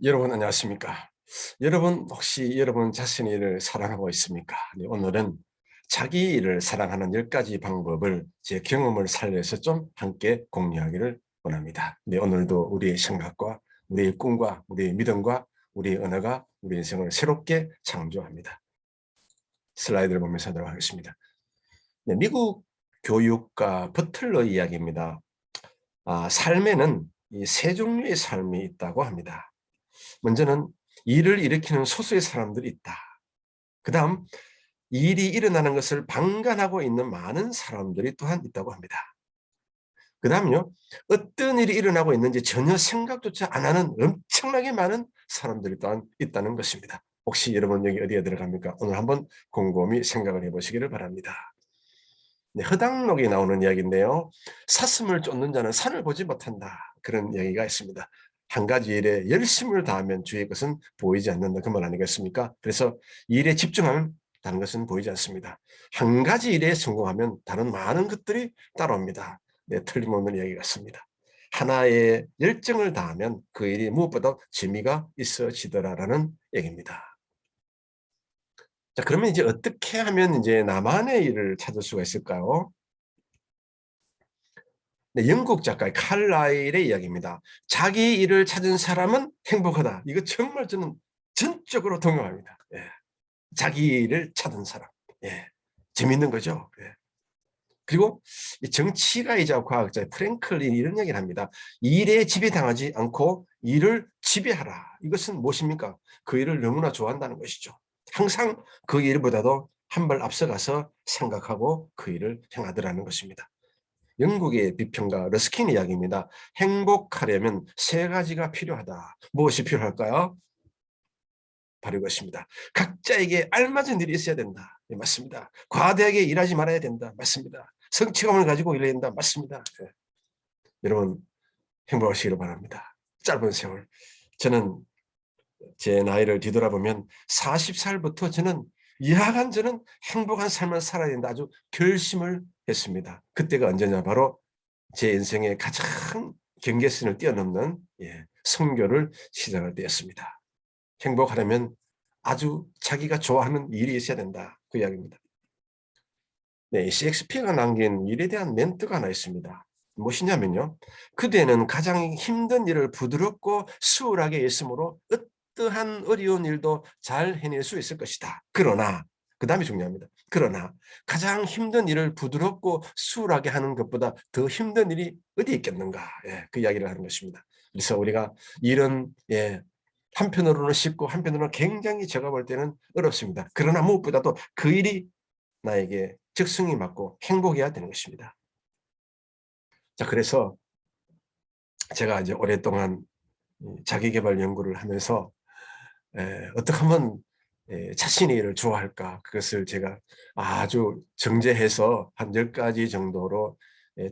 여러분 안녕하십니까? 여러분 혹시 여러분 자신의 일을 사랑하고 있습니까? 네, 오늘은 자기 일을 사랑하는 10가지 방법을 제 경험을 살려서 좀 함께 공유하기를 원합니다. 네, 오늘도 우리의 생각과 우리의 꿈과 우리의 믿음과 우리의 언어가 우리 인생을 새롭게 창조합니다. 슬라이드를 보면서 하도록 하겠습니다. 네, 미국 교육가 버틀러 이야기입니다. 삶에는 이 세 종류의 삶이 있다고 합니다. 먼저는 일을 일으키는 소수의 사람들이 있다. 그다음 일이 일어나는 것을 방관하고 있는 많은 사람들이 또한 있다고 합니다. 그다음요. 어떤 일이 일어나고 있는지 전혀 생각조차 안 하는 엄청나게 많은 사람들이 또한 있다는 것입니다. 혹시 여러분 여기 어디에 들어갑니까? 오늘 한번 곰곰이 생각을 해보시기를 바랍니다. 네, 허당록에 나오는 이야기인데요. 사슴을 쫓는 자는 산을 보지 못한다. 그런 이야기가 있습니다. 한 가지 일에 열심을 다하면 주의 것은 보이지 않는다. 그 말 아니겠습니까? 그래서 일에 집중하면 다른 것은 보이지 않습니다. 한 가지 일에 성공하면 다른 많은 것들이 따라옵니다. 네, 틀림없는 이야기 같습니다. 하나의 열정을 다하면 그 일이 무엇보다 재미가 있어지더라라는 얘기입니다. 자, 그러면 이제 어떻게 하면 이제 나만의 일을 찾을 수가 있을까요? 네, 영국 작가 칼라일의 이야기입니다. 자기 일을 찾은 사람은 행복하다. 이거 정말 저는 전적으로 동감합니다. 예. 자기 일을 찾은 사람. 예. 재밌는 거죠. 예. 그리고 이 정치가이자 과학자 프랭클린이 이런 얘기를 합니다. 일에 지배당하지 않고 일을 지배하라. 이것은 무엇입니까? 그 일을 너무나 좋아한다는 것이죠. 항상 그 일보다도 한 발 앞서가서 생각하고 그 일을 행하더라는 것입니다. 영국의 비평가 러스킨 이야기입니다. 행복하려면 세 가지가 필요하다. 무엇이 필요할까요? 바로 이것입니다. 각자에게 알맞은 일이 있어야 된다. 네, 맞습니다. 과대하게 일하지 말아야 된다. 맞습니다. 성취감을 가지고 일해야 된다. 맞습니다. 네. 여러분 행복하시기를 바랍니다. 짧은 세월. 저는 제 나이를 뒤돌아보면 40살부터 저는 행복한 삶을 살아야 된다. 아주 결심을 했습니다. 그때가 언제냐? 바로 제 인생의 가장 경계선을 뛰어넘는 선교를 시작할 때였습니다. 행복하려면 아주 자기가 좋아하는 일이 있어야 된다. 그 이야기입니다. 네, 셰익스피어가 남긴 일에 대한 멘트가 하나 있습니다. 무엇이냐면요. 그대는 가장 힘든 일을 부드럽고 수월하게 했으므로 어떠한 어려운 일도 잘 해낼 수 있을 것이다. 그러나 그 다음이 중요합니다. 그러나 가장 힘든 일을 부드럽고 수월하게 하는 것보다 더 힘든 일이 어디 있겠는가. 예, 그 이야기를 하는 것입니다. 그래서 우리가 일은 한편으로는 쉽고 한편으로는 굉장히 제가 볼 때는 어렵습니다. 그러나 무엇보다도 그 일이 나에게 적성이 맞고 행복해야 되는 것입니다. 자, 그래서 제가 이제 오랫동안 자기계발 연구를 하면서 어떻게 하면 자신의 일을 좋아할까 그것을 제가 아주 정제해서 한 10가지 정도로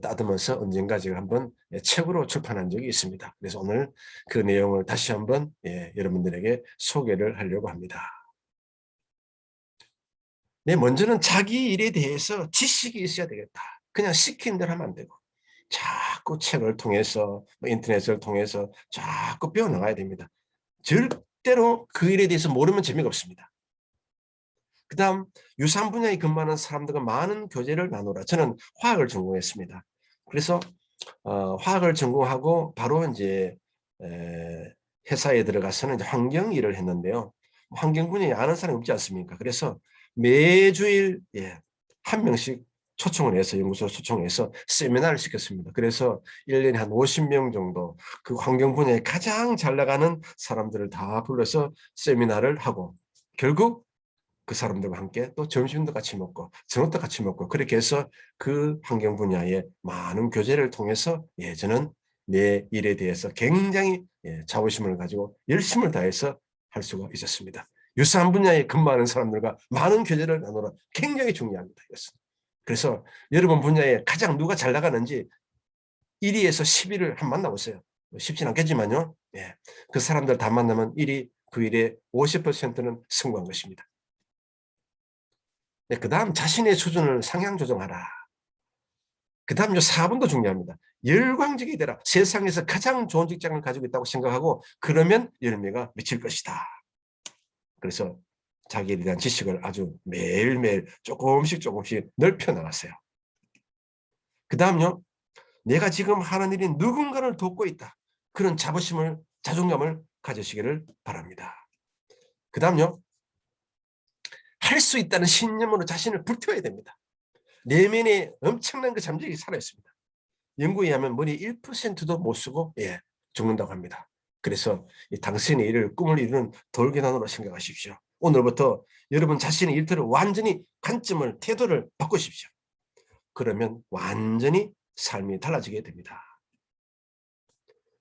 따듬어서 언젠가 제가 한번 책으로 출판한 적이 있습니다. 그래서 오늘 그 내용을 다시 한번 여러분들에게 소개를 하려고 합니다. 네, 먼저는 자기 일에 대해서 지식이 있어야 되겠다. 그냥 시킨 대로 하면 안 되고 자꾸 책을 통해서 인터넷을 통해서 자꾸 배워나가야 됩니다. 절대로 그 일에 대해서 모르면 재미가 없습니다. 그다음 유산 분야에 근무하는 사람들과 많은 교제를 나누라. 저는 화학을 전공했습니다. 그래서 화학을 전공하고 바로 이제 회사에 들어가서는 이제 환경 일을 했는데요. 환경 분야에 아는 사람이 없지 않습니까? 그래서 매주일 한 명씩 초청을 해서 연구소를 초청해서 세미나를 시켰습니다. 그래서 1년에 한 50명 정도 그 환경 분야에 가장 잘 나가는 사람들을 다 불러서 세미나를 하고 결국 그 사람들과 함께 또 점심도 같이 먹고 저녁도 같이 먹고 그렇게 해서 그 환경 분야의 많은 교제를 통해서 저는 내 일에 대해서 굉장히 자부심을 가지고 열심을 다해서 할 수가 있었습니다. 유사한 분야에 근무하는 사람들과 많은 교제를 나누라 굉장히 중요합니다. 이것은. 그래서 여러분 분야에 가장 누가 잘 나가는지 1위에서 10위를 한 만나보세요. 쉽진 않겠지만요. 그 사람들 다 만나면 1위, 그 일의 50%는 성공한 것입니다. 네, 그 다음 자신의 수준을 상향 조정하라. 그 다음 4번도 중요합니다. 열광적이 되라. 세상에서 가장 좋은 직장을 가지고 있다고 생각하고 그러면 열매가 맺힐 것이다. 그래서 자기에 대한 지식을 아주 매일매일 조금씩 넓혀 나갔어요. 그 다음요. 내가 지금 하는 일이 누군가를 돕고 있다. 그런 자부심을, 자존감을 가지시기를 바랍니다. 그 다음요. 할 수 있다는 신념으로 자신을 불태워야 됩니다. 내면에 엄청난 그 잠재력이 살아있습니다. 연구에 의하면 머리 1%도 못 쓰고 죽는다고 합니다. 그래서 당신의 일을 꿈을 이루는 돌계단으로 생각하십시오. 오늘부터 여러분 자신의 일터를 완전히 관점을, 태도를 바꾸십시오. 그러면 완전히 삶이 달라지게 됩니다.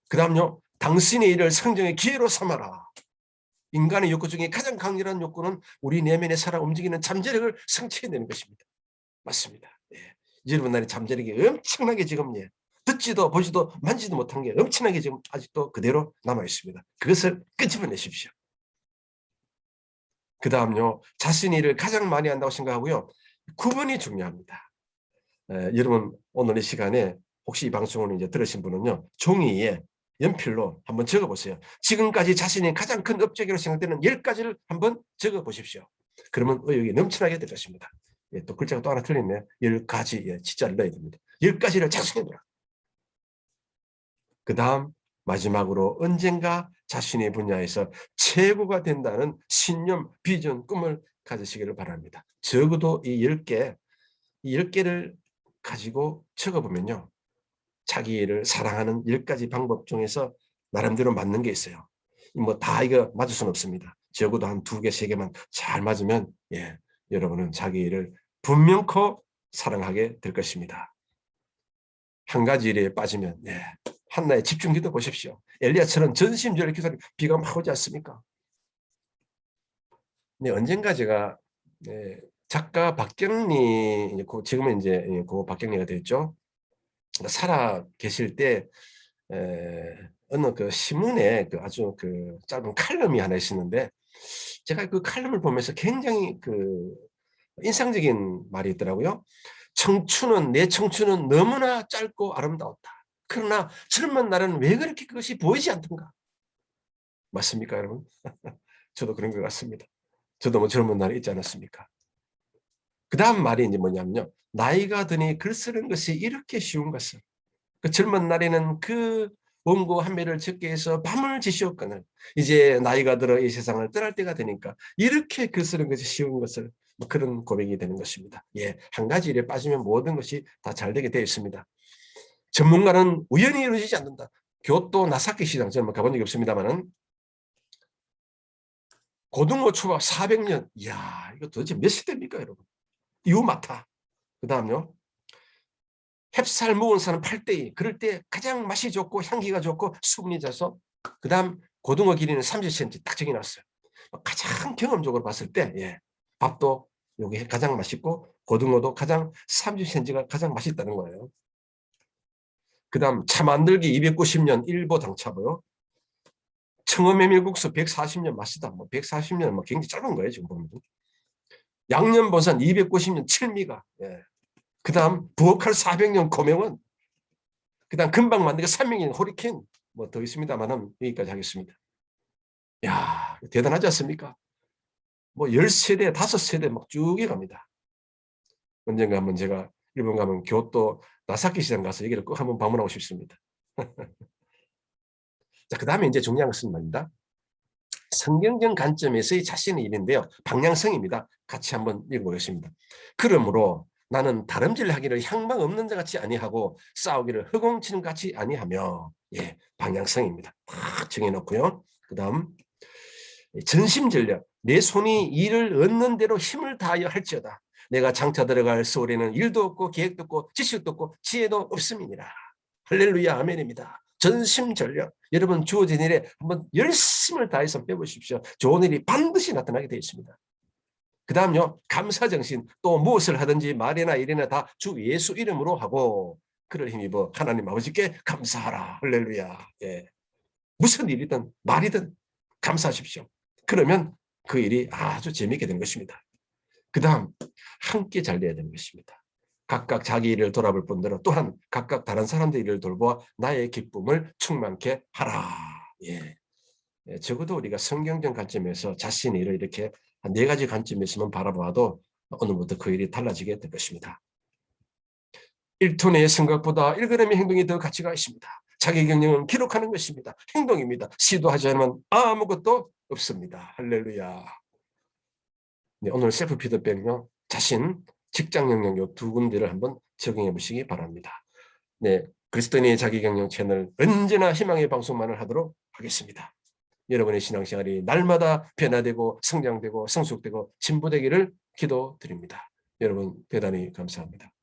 그 다음요. 당신의 일을 성장의 기회로 삼아라. 인간의 욕구 중에 가장 강렬한 욕구는 우리 내면에 살아 움직이는 잠재력을 성취해내는 것입니다. 맞습니다. 여러분 나의 잠재력이 엄청나게 지금 듣지도 보지도 만지도 못한 게 엄청나게 지금 아직도 그대로 남아있습니다. 그것을 끄집어내십시오. 그 다음요. 자신의 일을 가장 많이 한다고 생각하고요. 구분이 중요합니다. 여러분 오늘 이 시간에 혹시 이 방송을 이제 들으신 분은요. 종이에 연필로 한번 적어보세요. 지금까지 자신이 가장 큰 업적으로 생각되는 10가지를 한번 적어보십시오. 그러면 의욕이 넘쳐나게 될 것입니다. 또 글자가 또 하나 틀렸네. 10가지 진짜를 넣어야 됩니다. 10가지를 작성해보라. 그 다음 마지막으로 언젠가 자신의 분야에서 최고가 된다는 신념, 비전, 꿈을 가지시기를 바랍니다. 적어도 이 10개를 가지고 적어보면요. 자기를 사랑하는 10가지 방법 중에서 나름대로 맞는 게 있어요. 뭐 다 이거 맞을 수는 없습니다. 적어도 한 2개, 3개만 잘 맞으면 여러분은 자기 일을 분명코 사랑하게 될 것입니다. 한 가지 일에 빠지면 한나의 집중기도 보십시오. 엘리야처럼 전심전력 기도하는 비가 막 오지 않습니까? 언젠가 제가 작가 박경리, 지금은 이제 그 박경리가 됐죠. 살아 계실 때 어느 그 신문에 아주 그 짧은 칼럼이 하나 있었는데 제가 그 칼럼을 보면서 굉장히 그 인상적인 말이 있더라고요. 내 청춘은 너무나 짧고 아름다웠다. 그러나 젊은 날은 왜 그렇게 그것이 보이지 않던가? 맞습니까, 여러분? 저도 그런 것 같습니다. 저도 뭐 젊은 날이 있지 않았습니까? 그 다음 말이 이제 뭐냐면요. 나이가 드니 글 쓰는 것이 이렇게 쉬운 것을. 그 젊은 날에는 그 원고 한 매를 적게 해서 밤을 지새웠거늘 이제 나이가 들어 이 세상을 떠날 때가 되니까 이렇게 글 쓰는 것이 쉬운 것을 뭐 그런 고백이 되는 것입니다. 한 가지 일에 빠지면 모든 것이 다 잘 되게 되어 있습니다. 전문가는 우연히 이루어지지 않는다. 교토 나사키 시장 저는 가본 적이 없습니다만은 고등어 초밥 400년. 이야, 이거 도대체 몇 세대입니까, 여러분? 이우마타. 그 다음요. 햅쌀 묵은 사람 8대2. 그럴 때 가장 맛이 좋고 향기가 좋고 수분이 져서 그 다음 고등어 길이는 30cm 딱 정해놨어요. 가장 경험적으로 봤을 때 밥도 여기 가장 맛있고 고등어도 가장 30cm가 가장 맛있다는 거예요. 그 다음 차 만들기 290년 일보 당차고요. 청어메밀국수 140년 맛이다. 140년 굉장히 짧은 거예요. 지금 보면. 양념보산 290년 칠미가. 그 다음 부엌칼 400년 고명은. 그 다음 금방 만들기 300년 호리킨. 뭐 더 있습니다만은 여기까지 하겠습니다. 야, 대단하지 않습니까? 뭐 10세대, 5세대 막 쭉 갑니다. 언젠가 한번 제가 일본 가면 교토 나사키 시장 가서 여기를 꼭 한번 방문하고 싶습니다. 자, 그 다음에 이제 중요한 것은 말입니다. 성경적 관점에서의 자신의 일인데요. 방향성입니다. 같이 한번 읽어보겠습니다. 그러므로 나는 다름질하기를 향방 없는 자 같이 아니하고 싸우기를 허공치는 같이 아니하며 방향성입니다. 딱 정해놓고요. 그 다음 전심전력 내 손이 일을 얻는 대로 힘을 다하여 할지어다. 내가 장차 들어갈 서울에는 일도 없고 계획도 없고 지식도 없고 지혜도 없음이니라. 할렐루야 아멘입니다. 전심전력 여러분 주어진 일에 한번 열심을 다해서 빼보십시오. 좋은 일이 반드시 나타나게 되어 있습니다. 그 다음요 감사정신 또 무엇을 하든지 말이나 일이나 다 주 예수 이름으로 하고 그를 힘입어 하나님 아버지께 감사하라. 할렐루야. 무슨 일이든 말이든 감사하십시오. 그러면 그 일이 아주 재미있게 되는 것입니다. 그 다음 함께 잘 돼야 되는 것입니다. 각각 자기 일을 돌아볼 뿐더러 또한 각각 다른 사람들 일을 돌보아 나의 기쁨을 충만케 하라. 예. 예, 적어도 우리가 성경적 관점에서 자신의 일을 이렇게 한 4가지 관점에서만 바라봐도 오늘부터 그 일이 달라지게 될 것입니다. 1톤의 생각보다 1g의 행동이 더 가치가 있습니다. 자기 경영은 기록하는 것입니다. 행동입니다. 시도하지 않으면 아무것도 없습니다. 할렐루야. 네, 오늘 셀프 피드백은요. 자신, 직장 영역 2군데를 한번 적용해 보시기 바랍니다. 네, 그리스도인의 자기 경영 채널 언제나 희망의 방송만을 하도록 하겠습니다. 여러분의 신앙생활이 날마다 변화되고 성장되고 성숙되고 진보되기를 기도드립니다. 여러분 대단히 감사합니다.